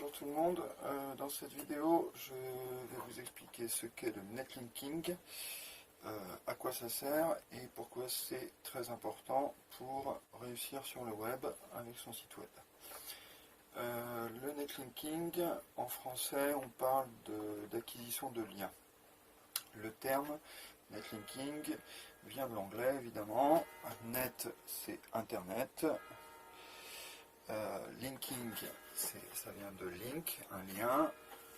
Bonjour tout le monde, dans cette vidéo je vais vous expliquer ce qu'est le netlinking, à quoi ça sert et pourquoi c'est très important pour réussir sur le web avec son site web. Le netlinking, en français on parle d'acquisition de liens. Le terme netlinking vient de l'anglais évidemment, net c'est internet, linking, ça vient de link, un lien,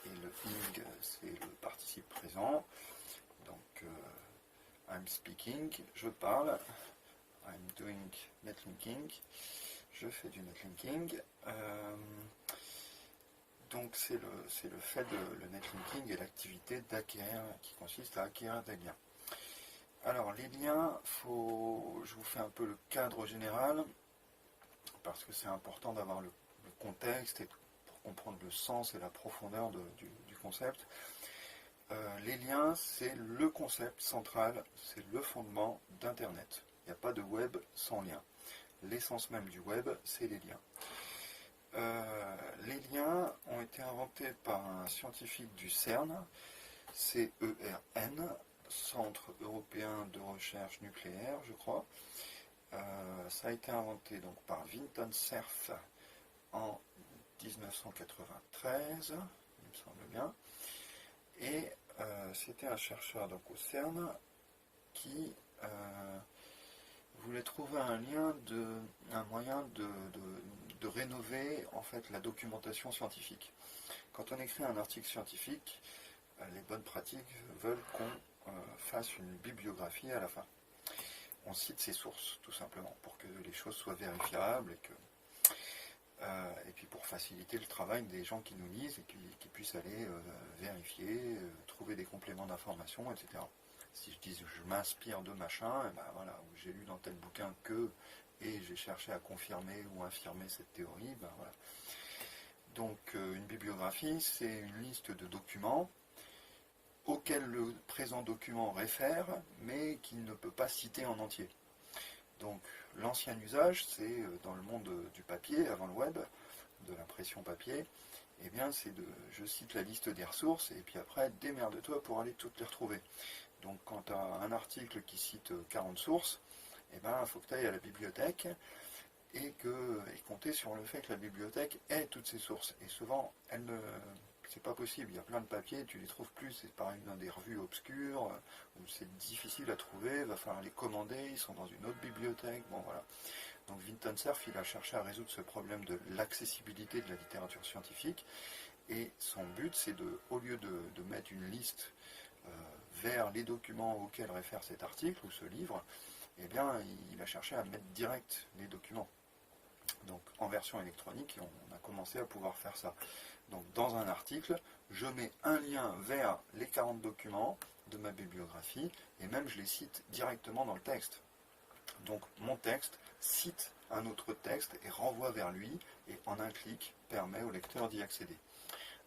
et le ing, c'est le participe présent. Donc, I'm speaking, je parle. I'm doing netlinking, je fais du netlinking. Donc, c'est le fait le netlinking est l'activité d'acquérir, qui consiste à acquérir des liens. Alors, les liens, je vous fais un peu le cadre général, parce que c'est important d'avoir le contexte et pour comprendre le sens et la profondeur du concept. Les liens, c'est le concept central, c'est le fondement d'Internet. Il n'y a pas de web sans lien. L'essence même du web, c'est les liens. Les liens ont été inventés par un scientifique du CERN, CERN, Centre européen de recherche nucléaire, je crois. Ça a été inventé donc par Vinton Cerf en 1993, il me semble bien, et c'était un chercheur donc au CERN qui voulait trouver un moyen de rénover en fait la documentation scientifique. Quand on écrit un article scientifique, les bonnes pratiques veulent qu'on fasse une bibliographie à la fin. On cite ses sources, tout simplement, pour que les choses soient vérifiables et puis pour faciliter le travail des gens qui nous lisent et qui puissent aller vérifier, trouver des compléments d'information, etc. Si je dis je m'inspire de machin, et ben voilà, j'ai lu dans tel bouquin que, et j'ai cherché à confirmer ou infirmer cette théorie, ben voilà. Donc une bibliographie, c'est une liste de documents auquel le présent document réfère, mais qu'il ne peut pas citer en entier. Donc l'ancien usage, c'est dans le monde du papier, avant le web, de l'impression papier, eh bien c'est je cite la liste des ressources, et puis après, démerde-toi pour aller toutes les retrouver. Donc quand tu as un article qui cite 40 sources, eh ben, il faut que tu ailles à la bibliothèque, et compter sur le fait que la bibliothèque ait toutes ces sources. Et souvent, c'est pas possible, il y a plein de papiers, tu les trouves plus, c'est pareil dans des revues obscures, où c'est difficile à trouver, il va falloir les commander, ils sont dans une autre bibliothèque, bon voilà. Donc Vinton Cerf, il a cherché à résoudre ce problème de l'accessibilité de la littérature scientifique, et son but, c'est au lieu de mettre une liste vers les documents auxquels réfère cet article, ou ce livre, eh bien, il a cherché à mettre direct les documents. Donc en version électronique, on a commencé à pouvoir faire ça. Donc dans un article, je mets un lien vers les 40 documents de ma bibliographie, et même je les cite directement dans le texte. Donc mon texte cite un autre texte et renvoie vers lui, et en un clic permet au lecteur d'y accéder.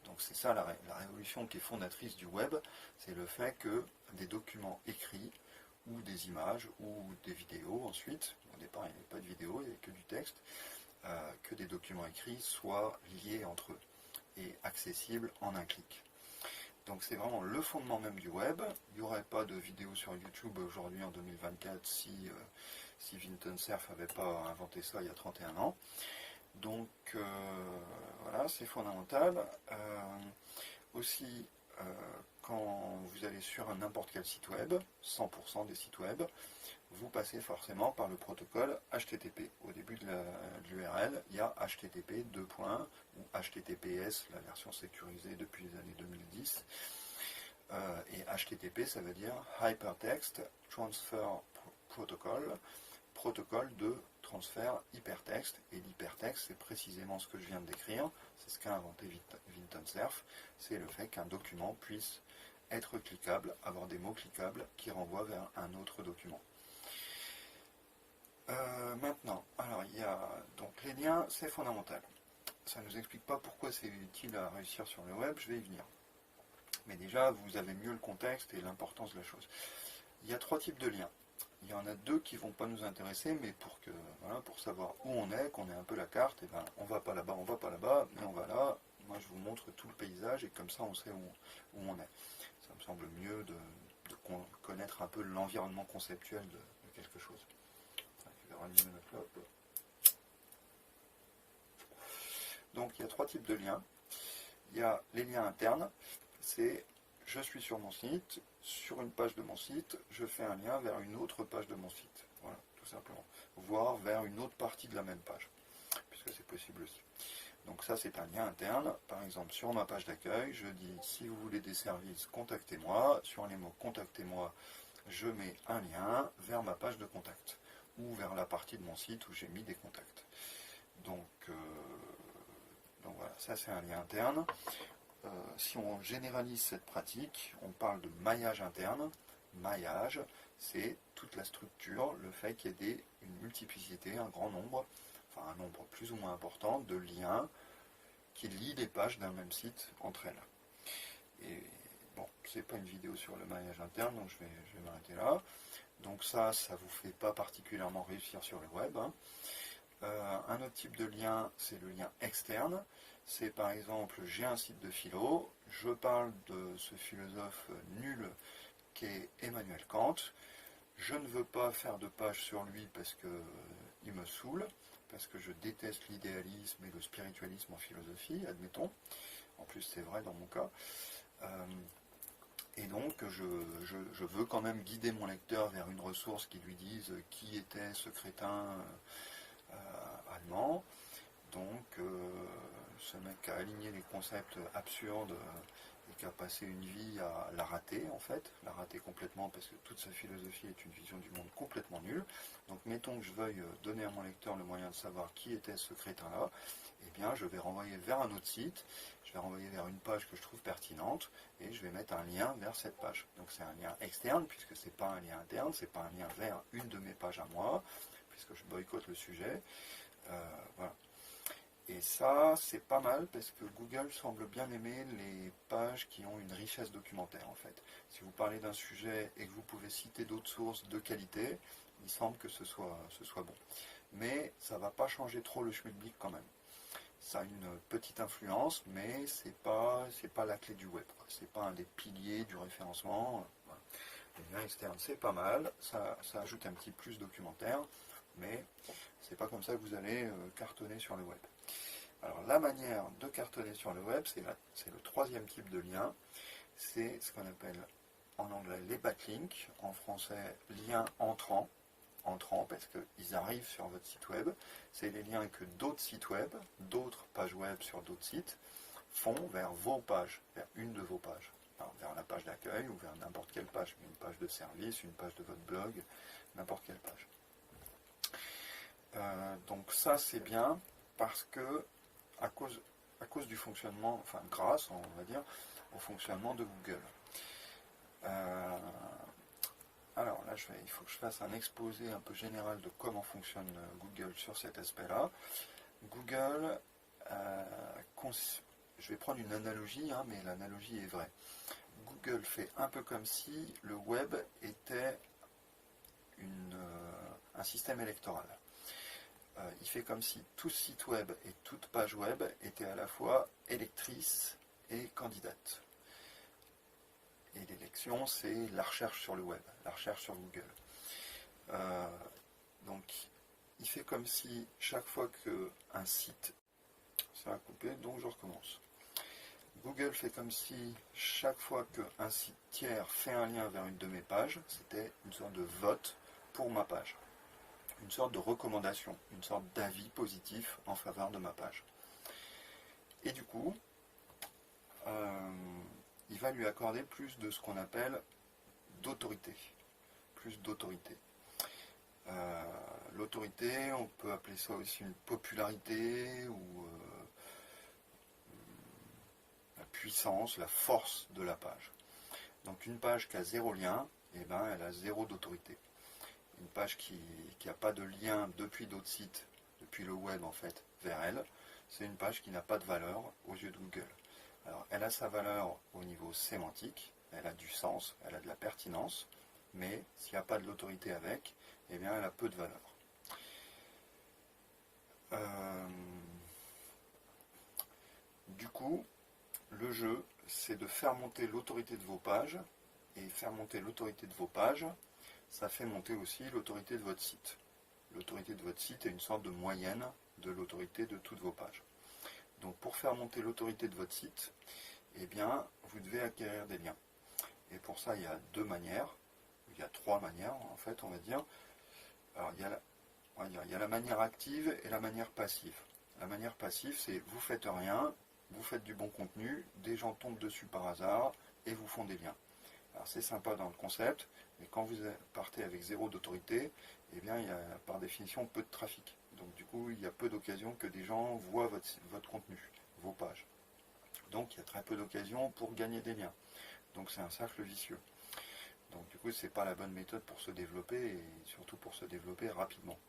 Donc c'est ça la révolution qui est fondatrice du web, c'est le fait que des documents écrits, ou des images, ou des vidéos ensuite, au départ il n'y avait pas de vidéo, il n'y avait que du texte, que des documents écrits soient liés entre eux et accessibles en un clic. Donc c'est vraiment le fondement même du web. Il n'y aurait pas de vidéo sur YouTube aujourd'hui en 2024 si Vinton Cerf n'avait pas inventé ça il y a 31 ans. Donc voilà, c'est fondamental. Aussi, quand vous allez sur n'importe quel site web, 100% des sites web, vous passez forcément par le protocole HTTP. Au début de l'URL, il y a HTTP, ou HTTPS, la version sécurisée depuis les années 2010. Et HTTP, ça veut dire Hypertext Transfer Protocol, protocole de transfert hypertexte. Et l'hypertexte, c'est précisément ce que je viens de décrire, c'est ce qu'a inventé Vinton Cerf, c'est le fait qu'un document puisse être cliquable, avoir des mots cliquables qui renvoient vers un autre document. Maintenant, alors il y a donc les liens, c'est fondamental. Ça ne nous explique pas pourquoi c'est utile à réussir sur le web, je vais y venir. Mais déjà, vous avez mieux le contexte et l'importance de la chose. Il y a 3 types de liens. Il y en a 2 qui ne vont pas nous intéresser, mais pour savoir où on est, qu'on ait un peu la carte, et ben, on ne va pas là-bas, mais on va là. Moi, je vous page, et comme ça on sait où on est. Ça me semble mieux de connaître un peu l'environnement conceptuel de quelque chose. Je vais rallumer ma clope. Donc il y a trois types de liens. Il y a les liens internes, c'est je suis sur mon site, sur une page de mon site, je fais un lien vers une autre page de mon site. Voilà, tout simplement. Voire vers une autre partie de la même page, puisque c'est possible aussi. Donc ça c'est un lien interne. Par exemple sur ma page d'accueil, je dis si vous voulez des services, contactez-moi. Sur les mots contactez-moi, je mets un lien vers ma page de contact ou vers la partie de mon site où j'ai mis des contacts. Donc voilà, ça c'est un lien interne. Si on généralise cette pratique, on parle de maillage interne. Maillage, c'est toute la structure, le fait qu'il y ait une multiplicité, un grand nombre, enfin un nombre plus ou moins important de liens qui lient les pages d'un même site entre elles. Et bon, c'est pas une vidéo sur le maillage interne, donc je vais m'arrêter là. Donc ça vous fait pas particulièrement réussir sur le web. Un autre type de lien, c'est le lien externe. C'est par exemple, j'ai un site de philo, je parle de ce philosophe nul qu'est Emmanuel Kant. Je ne veux pas faire de page sur lui parce qu'il me saoule, parce que je déteste l'idéalisme et le spiritualisme en philosophie, admettons. En plus, c'est vrai dans mon cas. Et donc, je veux quand même guider mon lecteur vers une ressource qui lui dise qui était ce crétin allemand. Donc, ce mec qui a aligné les concepts absurdes et qui a passé une vie à la rater, en fait, la rater complètement parce que toute sa philosophie est une vision du monde complètement nulle. Donc, mettons que je veuille donner à mon lecteur le moyen de savoir qui était ce crétin-là, eh bien, je vais renvoyer vers un autre site, je vais renvoyer vers une page que je trouve pertinente et je vais mettre un lien vers cette page. Donc, c'est un lien externe puisque c'est pas un lien interne, c'est pas un lien vers une de mes pages à moi, puisque je boycotte le sujet. Voilà. Et ça, c'est pas mal parce que Google semble bien aimer les pages qui ont une richesse documentaire en fait. Si vous parlez d'un sujet et que vous pouvez citer d'autres sources de qualité, il semble que ce soit bon. Mais ça ne va pas changer trop le schmilblick quand même. Ça a une petite influence, mais c'est pas la clé du web. C'est pas un des piliers du référencement. Voilà. Les liens externes, c'est pas mal. Ça ajoute un petit plus documentaire, mais c'est pas comme ça que vous allez cartonner sur le web. Alors la manière de cartonner sur le web, c'est le troisième type de lien, c'est ce qu'on appelle en anglais les backlinks, en français liens entrants parce qu'ils arrivent sur votre site web, c'est les liens que d'autres sites web, d'autres pages web sur d'autres sites font vers vos pages, vers une de vos pages, alors, vers la page d'accueil ou vers n'importe quelle page, une page de service, une page de votre blog, n'importe quelle page. Donc ça c'est bien parce que à cause du fonctionnement, enfin grâce, on va dire, au fonctionnement de Google. Alors là, il faut que je fasse un exposé un peu général de comment fonctionne Google sur cet aspect-là. Google, je vais prendre une analogie, mais l'analogie est vraie. Google fait un peu comme si le web était un système électoral. Il fait comme si tout site web et toute page web étaient à la fois électrice et candidate. Et l'élection, c'est la recherche sur le web, la recherche sur Google. Donc, il fait comme si chaque fois qu'un site... Ça a coupé, donc je recommence. Google fait comme si chaque fois qu'un site tiers fait un lien vers une de mes pages, c'était une sorte de vote pour ma page. Une sorte de recommandation, une sorte d'avis positif en faveur de ma page. Et du coup, il va lui accorder plus de ce qu'on appelle d'autorité. Plus d'autorité. L'autorité, on peut appeler ça aussi une popularité ou la puissance, la force de la page. Donc une page qui a zéro lien, elle a zéro d'autorité. Une page qui n'a pas de lien depuis d'autres sites, depuis le web en fait, vers elle, c'est une page qui n'a pas de valeur aux yeux de Google. Alors elle a sa valeur au niveau sémantique, elle a du sens, elle a de la pertinence, mais s'il n'y a pas de l'autorité avec, elle a peu de valeur. Du coup, le jeu, c'est de faire monter l'autorité de vos pages, et faire monter l'autorité de vos pages, ça fait monter aussi l'autorité de votre site. L'autorité de votre site est une sorte de moyenne de l'autorité de toutes vos pages. Donc pour faire monter l'autorité de votre site, eh bien, vous devez acquérir des liens. Et pour ça, il y a deux manières, il y a trois manières en fait, on va dire. Alors il y a la manière active et la manière passive. La manière passive, c'est vous faites rien, vous faites du bon contenu, des gens tombent dessus par hasard et vous font des liens. Alors c'est sympa dans le concept, mais quand vous partez avec zéro d'autorité, eh bien il y a par définition peu de trafic. Donc du coup, il y a peu d'occasions que des gens voient votre contenu, vos pages. Donc il y a très peu d'occasions pour gagner des liens. Donc c'est un cercle vicieux. Donc du coup, c'est pas la bonne méthode pour se développer et surtout pour se développer rapidement.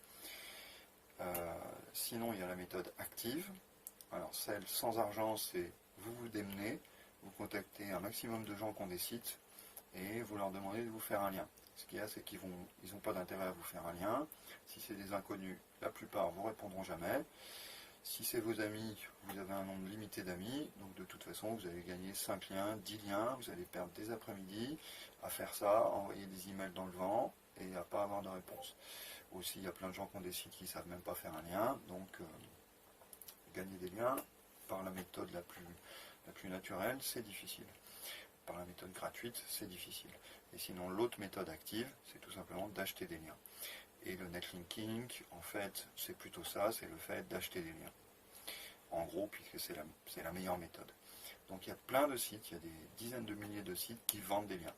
Sinon, il y a la méthode active. Alors celle sans argent, c'est vous vous démenez, vous contactez un maximum de gens qui ont des sites et vous leur demandez de vous faire un lien. Ce qu'il y a, c'est qu'ils n'ont pas d'intérêt à vous faire un lien. Si c'est des inconnus, la plupart vous répondront jamais. Si c'est vos amis, vous avez un nombre limité d'amis, donc de toute façon vous allez gagner 5 liens, 10 liens, vous allez perdre des après-midi à faire ça, à envoyer des emails dans le vent et à pas avoir de réponse. Aussi, il y a plein de gens qui ont des sites qui ne savent même pas faire un lien, donc gagner des liens par la méthode la plus naturelle, c'est difficile. Par la méthode gratuite, c'est difficile. Et sinon, l'autre méthode active, c'est tout simplement d'acheter des liens. Et le netlinking, en fait, c'est plutôt ça, c'est le fait d'acheter des liens. En gros, puisque c'est la meilleure méthode. Donc il y a plein de sites, il y a des dizaines de milliers de sites qui vendent des liens.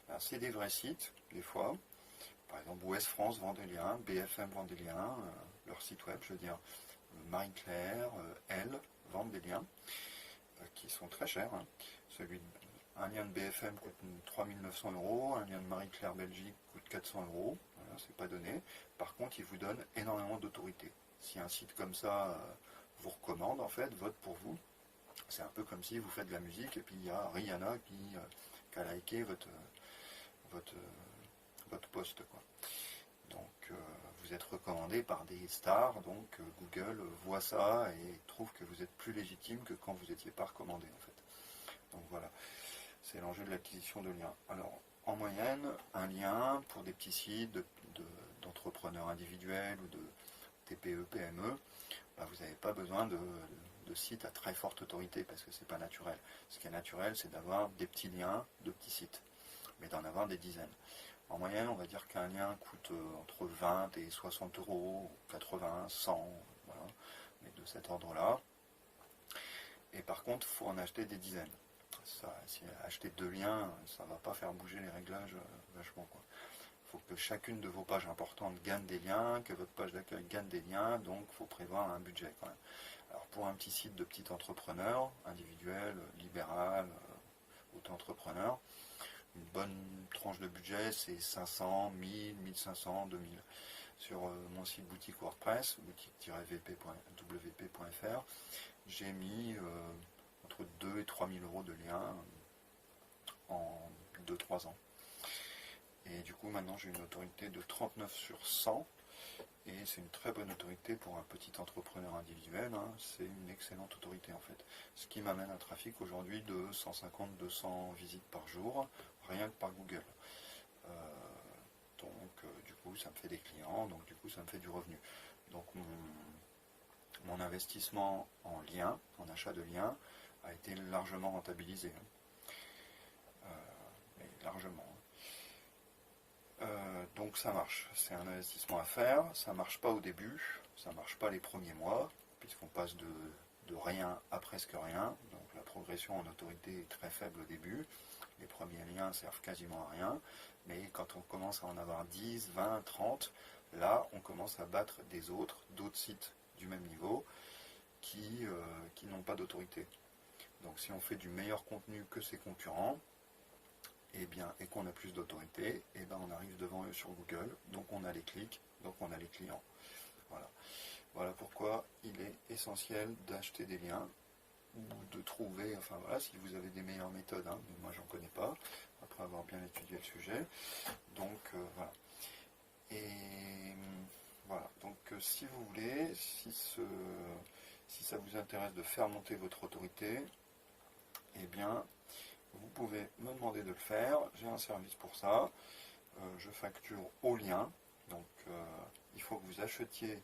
Alors c'est des vrais sites, des fois. Par exemple, Ouest France vend des liens, BFM vend des liens, leur site web, je veux dire, Marie-Claire, Elle, vendent des liens, qui sont très chers. Hein. Un lien de BFM coûte 3 900 €, un lien de Marie-Claire Belgique coûte 400 €, voilà, c'est pas donné. Par contre, ils vous donnent énormément d'autorité. Si un site comme ça vous recommande, en fait, vote pour vous, c'est un peu comme si vous faites de la musique et puis il y a Rihanna qui a liké votre post, quoi. Donc vous êtes recommandé par des stars, donc Google voit ça et trouve que vous êtes plus légitime que quand vous n'étiez pas recommandé, en fait. Donc voilà, c'est l'enjeu de l'acquisition de liens. Alors en moyenne, un lien pour des petits sites d'entrepreneurs individuels ou de TPE, PME, vous n'avez pas besoin de sites à très forte autorité parce que c'est pas naturel. Ce qui est naturel, c'est d'avoir des petits liens de petits sites, mais d'en avoir des dizaines. En moyenne, on va dire qu'un lien coûte entre 20 et 60 €, 80, 100, voilà, mais de cet ordre-là. Et par contre, il faut en acheter des dizaines. Si acheter 2 liens, ça ne va pas faire bouger les réglages vachement, quoi. Il faut que chacune de vos pages importantes gagne des liens, que votre page d'accueil gagne des liens, donc il faut prévoir un budget quand même. Alors pour un petit site de petit entrepreneur, individuel, libéral, auto-entrepreneur, une bonne tranche de budget, c'est 500, 1000, 1500, 2000. Sur mon site boutique WordPress, boutique-wp.fr, j'ai mis entre 2 et 3000 € de liens en 2-3 ans. Et du coup, maintenant, j'ai une autorité de 39 sur 100. Et c'est une très bonne autorité pour un petit entrepreneur individuel. Hein. C'est une excellente autorité, en fait. Ce qui m'amène un trafic aujourd'hui de 150-200 visites par jour, rien que par Google. Du coup, ça me fait des clients. Donc, du coup, ça me fait du revenu. Donc, mon investissement en liens, en achat de liens, a été largement rentabilisé. Mais largement. Donc ça marche, c'est un investissement à faire, ça ne marche pas au début, ça ne marche pas les premiers mois, puisqu'on passe de rien à presque rien, donc la progression en autorité est très faible au début, les premiers liens servent quasiment à rien, mais quand on commence à en avoir 10, 20, 30, là on commence à battre d'autres sites du même niveau qui n'ont pas d'autorité. Donc si on fait du meilleur contenu que ses concurrents, et qu'on a plus d'autorité, on arrive devant eux sur Google, donc on a les clics, donc on a les clients. Voilà pourquoi il est essentiel d'acheter des liens ou de trouver, si vous avez des meilleures méthodes, hein, mais moi j'en connais pas, après avoir bien étudié le sujet. Donc voilà. Et voilà, donc si vous voulez, si ça vous intéresse de faire monter votre autorité, eh bien, vous pouvez me demander de le faire. J'ai un service pour ça. Je facture au lien. Donc, il faut que vous achetiez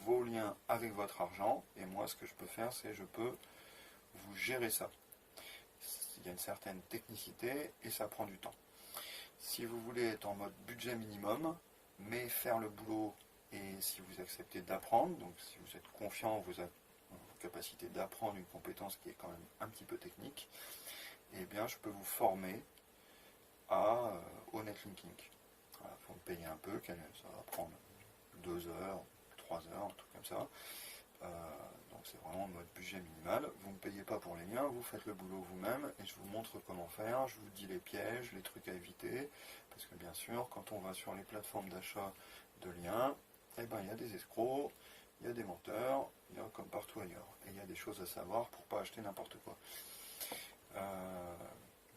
vos liens avec votre argent. Et moi, ce que je peux faire, c'est je peux vous gérer ça. Il y a une certaine technicité et ça prend du temps. Si vous voulez être en mode budget minimum, mais faire le boulot, et si vous acceptez d'apprendre, donc si vous êtes confiant en vos capacités d'apprendre une compétence qui est quand même un petit peu technique, eh bien je peux vous former au netlinking. Voilà, faut me payer un peu, ça va prendre 2 heures, 3 heures, un truc comme ça. Donc c'est vraiment en mode budget minimal. Vous ne me payez pas pour les liens, vous faites le boulot vous-même et je vous montre comment faire, je vous dis les pièges, les trucs à éviter, parce que bien sûr, quand on va sur les plateformes d'achat de liens, eh ben, il y a des escrocs, il y a des menteurs, il y a comme partout ailleurs. Et il y a des choses à savoir pour ne pas acheter n'importe quoi.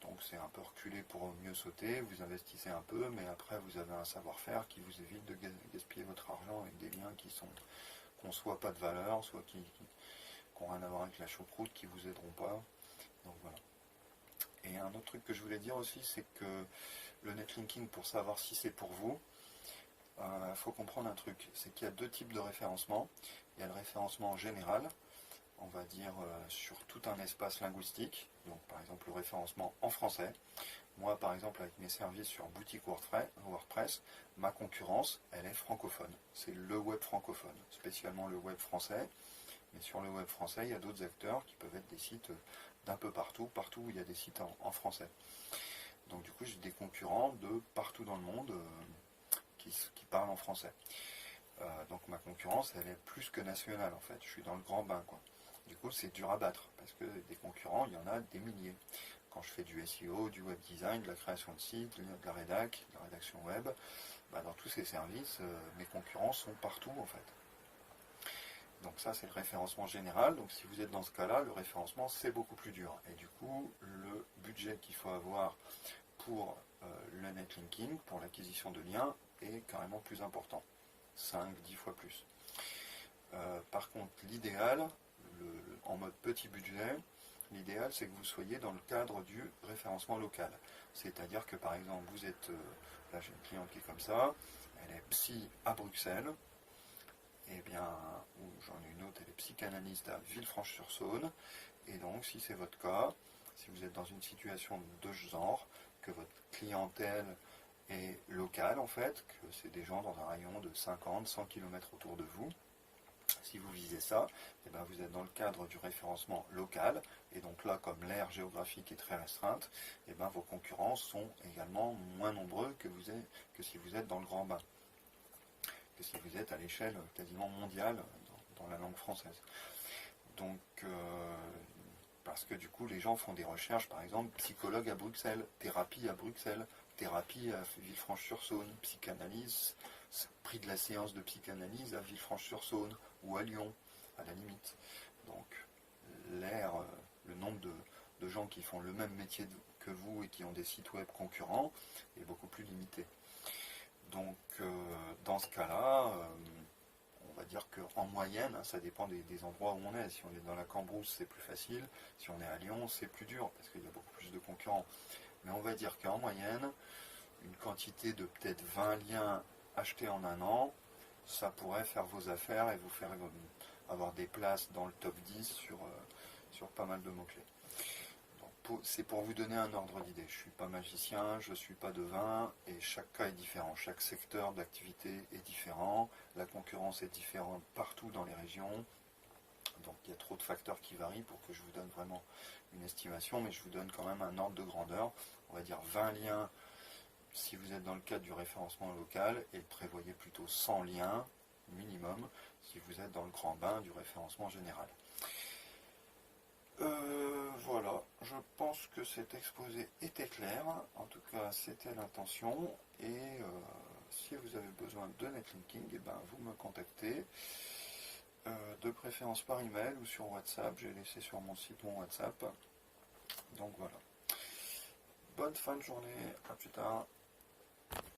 Donc c'est un peu reculé pour mieux sauter, vous investissez un peu, mais après vous avez un savoir-faire qui vous évite de gaspiller votre argent avec des liens qui n'ont soit pas de valeur, soit qui n'ont rien à voir avec la choucroute, qui vous aideront pas. Donc voilà. Et un autre truc que je voulais dire aussi, c'est que le netlinking, pour savoir si c'est pour vous, il faut comprendre un truc, c'est qu'il y a 2 types de référencement. Il y a le référencement général, on va dire sur tout un espace linguistique, donc par exemple le référencement en français. Moi par exemple avec mes services sur boutique WordPress, ma concurrence elle est francophone, c'est le web francophone, spécialement le web français, mais sur le web français il y a d'autres acteurs qui peuvent être des sites d'un peu partout où il y a des sites en français. Donc du coup j'ai des concurrents de partout dans le monde qui parlent en français. Donc ma concurrence elle est plus que nationale en fait, je suis dans le grand bain quoi. Du coup, c'est dur à battre, parce que des concurrents, il y en a des milliers. Quand je fais du SEO, du web design, de la création de sites, de la rédaction web, dans tous ces services, mes concurrents sont partout, en fait. Donc ça, c'est le référencement général. Donc si vous êtes dans ce cas-là, le référencement, c'est beaucoup plus dur. Et du coup, le budget qu'il faut avoir pour le netlinking, pour l'acquisition de liens, est carrément plus important. 5-10 fois plus. Par contre, l'idéal, en mode petit budget, l'idéal c'est que vous soyez dans le cadre du référencement local. C'est-à-dire que par exemple vous êtes, là j'ai une cliente qui est comme ça, elle est psy à Bruxelles, et bien, ou j'en ai une autre, elle est psychanalyste à Villefranche-sur-Saône, et donc si c'est votre cas, si vous êtes dans une situation de ce genre, que votre clientèle est locale en fait, que c'est des gens dans un rayon de 50-100 km autour de vous, si vous visez ça, eh bien vous êtes dans le cadre du référencement local, et donc là, comme l'aire géographique est très restreinte, eh bien vos concurrents sont également moins nombreux que si vous êtes dans le grand bain, que si vous êtes à l'échelle quasiment mondiale dans la langue française. Donc, parce que du coup, les gens font des recherches, par exemple, psychologue à Bruxelles, thérapie à Bruxelles, thérapie à Villefranche-sur-Saône, psychanalyse, prix de la séance de psychanalyse à Villefranche-sur-Saône ou à Lyon, à la limite. Donc, le nombre de gens qui font le même métier que vous et qui ont des sites web concurrents est beaucoup plus limité. Donc, dans ce cas-là, on va dire qu'en moyenne, ça dépend des endroits où on est. Si on est dans la Cambrousse, c'est plus facile. Si on est à Lyon, c'est plus dur parce qu'il y a beaucoup plus de concurrents. Mais on va dire qu'en moyenne, une quantité de peut-être 20 liens achetés en un an, ça pourrait faire vos affaires et vous faire avoir des places dans le top 10 sur pas mal de mots-clés. C'est pour vous donner un ordre d'idée. Je ne suis pas magicien, je ne suis pas devin, et chaque cas est différent. Chaque secteur d'activité est différent, la concurrence est différente partout dans les régions. Donc il y a trop de facteurs qui varient pour que je vous donne vraiment une estimation, mais je vous donne quand même un ordre de grandeur. On va dire 20 liens si vous êtes dans le cadre du référencement local, et prévoyez plutôt 100 liens minimum si vous êtes dans le grand bain du référencement général. Voilà, je pense que cet exposé était clair, en tout cas c'était l'intention, et si vous avez besoin de netlinking, eh ben, vous me contactez, de préférence par email ou sur WhatsApp, j'ai laissé sur mon site mon WhatsApp, donc voilà. Bonne fin de journée, à plus tard.